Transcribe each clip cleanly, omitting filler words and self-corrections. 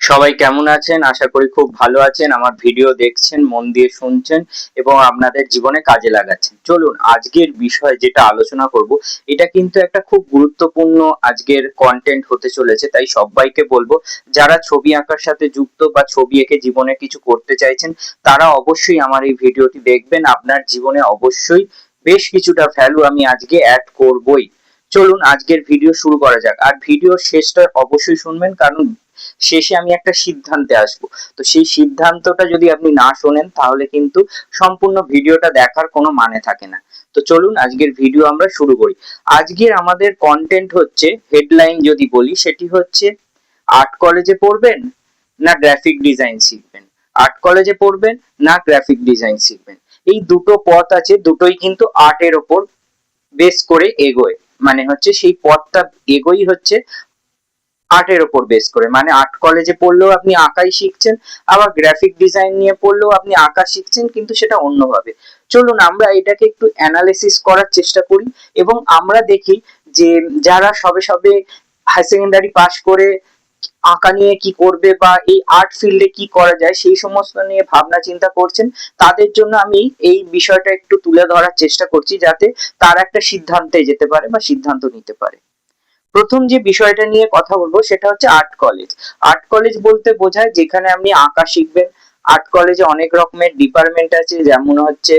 সবাই কেমন আছেন? আশা করি খুব ভালো আছেন। আমার ভিডিও দেখছেন, মন দিয়ে শুনছেন এবং আপনাদের জীবনে কাজে লাগাচ্ছেন। চলুন আজকের বিষয় যেটা আলোচনা করব, এটা কিন্তু একটা খুব গুরুত্বপূর্ণ আজকের কন্টেন্ট হতে চলেছে। তাই সবাইকে বলবো, যারা ছবি আঁকার সাথে যুক্ত বা ছবি এঁকে জীবনে কিছু করতে চাইছেন, তারা অবশ্যই আমার এই ভিডিওটি দেখবেন। আপনার জীবনে অবশ্যই বেশ কিছুটা ভ্যালু আমি আজকে অ্যাড করবই। চলুন আজকের ভিডিও শুরু করা যাক। আর ভিডিওর শেষটা অবশ্যই শুনবেন, কারণ শেষে আমি একটা সিদ্ধান্তে আসবো। তো সেই সিদ্ধান্তটা যদি আপনি না শোনেন, তাহলে কিন্তু সম্পূর্ণ ভিডিওটা দেখার কোনো মানে থাকে না। তো চলুন আজকের ভিডিও আমরা শুরু করি। আজকের আমাদের কন্টেন্ট হচ্ছে, হেডলাইন যদি বলি, সেটি হচ্ছে আর্ট কলেজে পড়বেন না গ্রাফিক ডিজাইন শিখবেন। আর্ট কলেজে পড়বেন না গ্রাফিক ডিজাইন শিখবেন। এই দুটো পথ আছে, দুটোই কিন্তু আর্টের ওপর বেস করে এগোয়। মানে হচ্ছে সেই পথটা এগোই হচ্ছে আর্টের ওপর বেস করে। মানে আর্ট কলেজে পড়লেও আপনি আঁকাই শিখছেন, আবার গ্রাফিক ডিজাইন নিয়ে পড়লেও আপনি আঁকা শিখছেন, কিন্তু সেটা অন্যভাবে। চলুন আমরা এটাকে একটু অ্যানালিসিস করার চেষ্টা করি এবং আমরা দেখি যে যারা সবে সবে হায়ার সেকেন্ডারি পাস করে আঁকা নিয়ে কি করবে বা এই আর্ট ফিল্ডে কি করা যায় সেই সমস্ত নিয়ে ভাবনা চিন্তা করছেন, তাদের জন্য আমি এই বিষয়টা একটু তুলে ধরার চেষ্টা করছি, যাতে তারা একটা সিদ্ধান্তে যেতে পারে বা সিদ্ধান্ত নিতে পারে। প্রথম যে বিষয়টা নিয়ে কথা বলবো সেটা হচ্ছে আর্ট কলেজ। আর্ট কলেজ বলতে বোঝায় যেখানে আপনি আঁকা শিখবেন। আর্ট কলেজে অনেক রকমের ডিপার্টমেন্ট আছে, যেমন হচ্ছে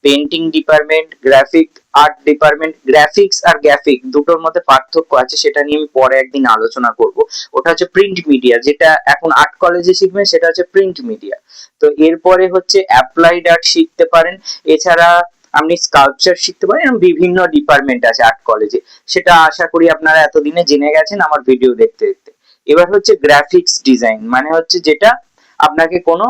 painting department, graphic art department. Graphics আর গ্রাফিক দুটোর মধ্যে পার্থক্য আছে, সেটা নিয়ে আমি পরে একদিন আলোচনা করব। ওটা হচ্ছে প্রিন্ট মিডিয়া, যেটা এখন আর্ট কলেজে শিখবেন সেটা হচ্ছে প্রিন্ট মিডিয়া। তো এরপরে হচ্ছে অ্যাপ্লাইড আর্ট শিখতে পারেন। এছাড়া আপনি স্কাল্পচার শিখতে পারেন। বিভিন্ন ডিপার্টমেন্ট আছে আর্ট কলেজে, সেটা আশা করি আপনারা এতদিনে জেনে গেছেন আমার ভিডিও দেখতে দেখতে। এবার হচ্ছে গ্রাফিক্স ডিজাইন, মানে হচ্ছে যেটা আপনাকে কোনো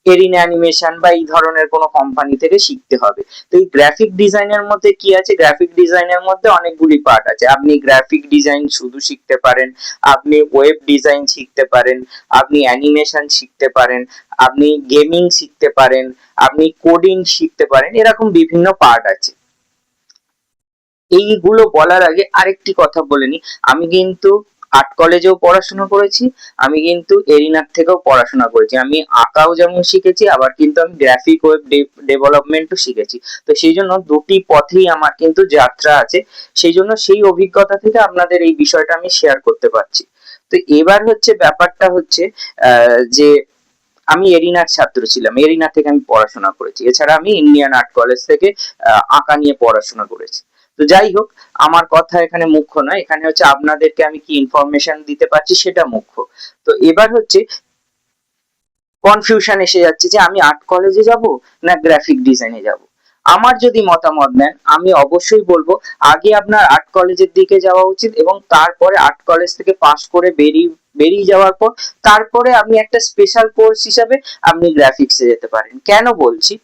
এরিনা অ্যানিমেশন বা এই ধরনের কোনো কোম্পানি থেকে শিখতে হবে। তো এই গ্রাফিক ডিজাইনের মধ্যে কি আছে? গ্রাফিক ডিজাইনের মধ্যে অনেকগুলি পার্ট আছে। আপনি গ্রাফিক ডিজাইন শুধু শিখতে পারেন, আপনি ওয়েব ডিজাইন শিখতে পারেন, আপনি অ্যানিমেশন শিখতে পারেন, আপনি গেমিং শিখতে পারেন, আপনি কোডিং শিখতে পারেন। এরকম বিভিন্ন পার্ট আছে। এইগুলো বলার আগে আরেকটি কথা বলে নি, আমি কিন্তু আর্ট কলেজেও পড়াশোনা করেছি, আমি কিন্তু এরিনার থেকেও পড়াশোনা করেছি। আমি আঁকাও যেমন শিখেছি, আবার কিন্তু আমি গ্রাফিক ওয়েব ডেভেলপমেন্টও শিখেছি। তো সেই জন্য দুটি পথেই আমার কিন্তু যাত্রা আছে। সেই জন্য সেই অভিজ্ঞতা থেকে আপনাদের এই বিষয়টা আমি শেয়ার করতে পারছি। তো এবার হচ্ছে ব্যাপারটা হচ্ছে যে আমি এরিনার ছাত্র ছিলাম, এরিনা থেকে আমি পড়াশোনা করেছি। এছাড়া আমি ইন্ডিয়ান আর্ট কলেজ থেকে আঁকা নিয়ে পড়াশোনা করেছি। তো যাই হোক, আমার কথা এখানে মুখ্য নয়, এখানে হচ্ছে আপনাদেরকে আমি কি ইনফরমেশন দিতে পারছি সেটা মুখ্য। তো এবার হচ্ছে কনফিউশন এসে যাচ্ছে যে আমি আর্ট কলেজে যাব না গ্রাফিক ডিজাইনে যাব। আমার যদি মতামত নেন, আমি অবশ্যই বলবো আগে আপনার আর্ট কলেজের দিকে যাওয়া উচিত, এবং তারপরে আর্ট কলেজ থেকে পাস করে বেরিয়ে যাওয়ার পর তারপরে আপনি একটা স্পেশাল কোর্স হিসাবে আপনি গ্রাফিক্সে যেতে পারেন। কেন বলছি?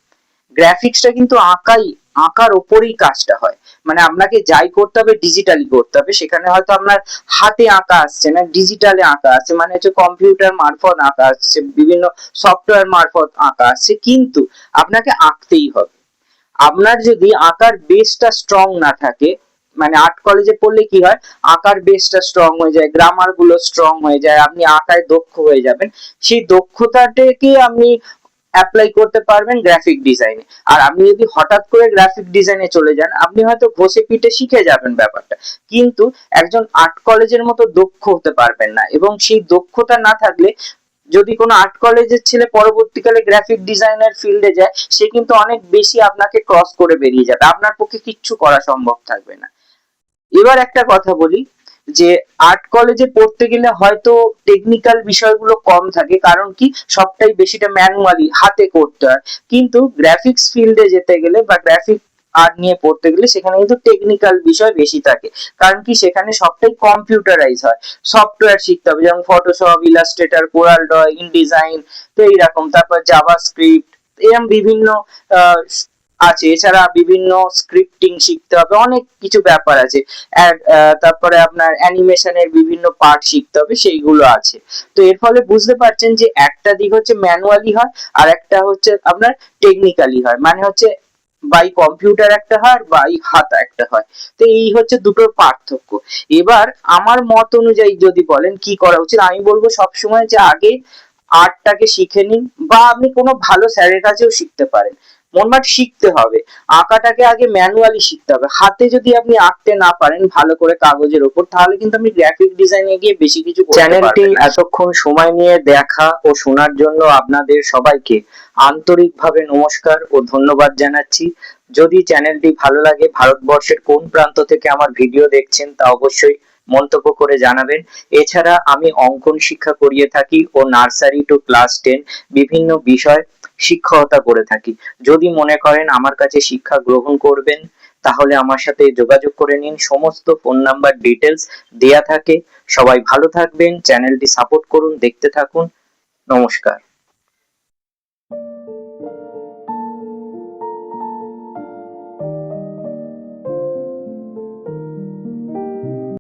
গ্রাফিক্সটা কিন্তু আঁকার ওপরেই কাজটা হয়। মানে আপনাকে যাই করতে হবে ডিজিটালি করতে হবে। সেখানে হয়তো আপনার হাতে আঁকা আসছে না, ডিজিটালে আঁকা আসছে, মানে হচ্ছে কম্পিউটার মারফত আঁকা আসছে, বিভিন্ন সফটওয়্যার মারফত আঁকা আসছে, কিন্তু আপনাকে আঁকতেই হবে। আপনার যদি আঁকার বেসটা স্ট্রং না থাকে, মানে আর্ট কলেজে পড়লে কি হয়, আঁকার বেসটা স্ট্রং হয়ে যায়, গ্রামার গুলো স্ট্রং হয়ে যায়, আপনি আঁকায় দক্ষ হয়ে যাবেন। সেই দক্ষতাটাকে আপনি অ্যাপ্লাই করতে পারবেন গ্রাফিক ডিজাইনে। আর আপনি যদি হঠাৎ করে গ্রাফিক ডিজাইনে চলে যান, আপনি হয়তো ঘষে পিটে শিখে যাবেন ব্যাপারটা, কিন্তু একজন আর্ট কলেজের মতো দক্ষ হতে পারবেন না। এবং সেই দক্ষতা না থাকলে, যদি কোনো আর্ট কলেজের ছেলে পরবর্তীকালে গ্রাফিক ডিজাইনের ফিল্ডে যায়, সে কিন্তু অনেক বেশি আপনাকে ক্রস করে বেরিয়ে যাবে, আপনার পক্ষে কিচ্ছু করা সম্ভব থাকবে না। এবার একটা কথা বলি, যে আর্ট কলেজে পড়তে গেলে হয়তো টেকনিক্যাল বিষয়গুলো কম থাকে, কারণ কি সবটাই বেশিটা ম্যানুয়ালি হাতে করতে হয়। কিন্তু গ্রাফিক্স ফিল্ডে যেতে গেলে বা গ্রাফিক আর্ট নিয়ে পড়তে গেলে সেখানে কিন্তু টেকনিক্যাল বিষয় বেশি থাকে, কারণ কি সেখানে সবটাই কম্পিউটারাইজ হয়। সফটওয়্যার শিখতে হবে, যেমন Photoshop, Illustrator, coral draw, InDesign, তো এইরকম। তারপর জাভাস্ক্রিপ্ট, এরকম বিভিন্ন আছে, এছাড়া বিভিন্ন স্ক্রিপ্টিং শিখতে হবে, অনেক কিছু ব্যাপার আছে। তারপরে আপনার অ্যানিমেশনের বিভিন্ন পার্ট শিখতে হবে, সেইগুলো আছে। তো এর ফলে বুঝতে পারছেন যে একটা দিক হচ্ছে ম্যানুয়ালি হয়, আর একটা হচ্ছে আপনার টেকনিক্যালি হয়, মানে হচ্ছে বাই কম্পিউটার একটা হয় আর বাই হাতা একটা হয়। তো এই হচ্ছে দুটোর পার্থক্য। এবার আমার মত অনুযায়ী যদি বলেন কি করা উচিত, আমি বলবো সবসময় যে আগে আর্টটাকে শিখে নিন, বা আপনি কোনো ভালো স্যারের কাছেও শিখতে পারেন। মনমাট শিখতে হবে, আঁকাটাকে আগে ম্যানুয়ালি শিখতে হবে। হাতে যদি আপনি আঁকতে না পারেন ভালো করে কাগজের উপর, তাহলে কিন্তু আপনি গ্রাফিক ডিজাইনে গিয়ে বেশি কিছু করতে পারবেন না। চ্যানেলটি এতক্ষণ সময় নিয়ে দেখা ও শোনার জন্য আপনাদের সবাইকে আন্তরিকভাবে নমস্কার ও ধন্যবাদ জানাচ্ছি। যদি চ্যানেলটি ভালো লাগে, ভারতবর্ষের কোন প্রান্ত থেকে আমার ভিডিও দেখছেন তা অবশ্যই মন্তব্য করে জানাবেন। এছাড়া আমি অঙ্কন শিক্ষা করিয়ে থাকি ও নার্সারি টু ক্লাস 10 বিভিন্ন বিষয় শিক্ষকতা করে থাকি। যদি মনে করেন আমার কাছে শিক্ষা গ্রহণ করবেন, তাহলে আমার সাথে যোগাযোগ করে নিন। সমস্ত ফোন নাম্বার ডিটেলস দেয়া থাকে। সবাই ভালো থাকবেন, চ্যানেলটি সাপোর্ট করুন, দেখতে থাকুন। নমস্কার।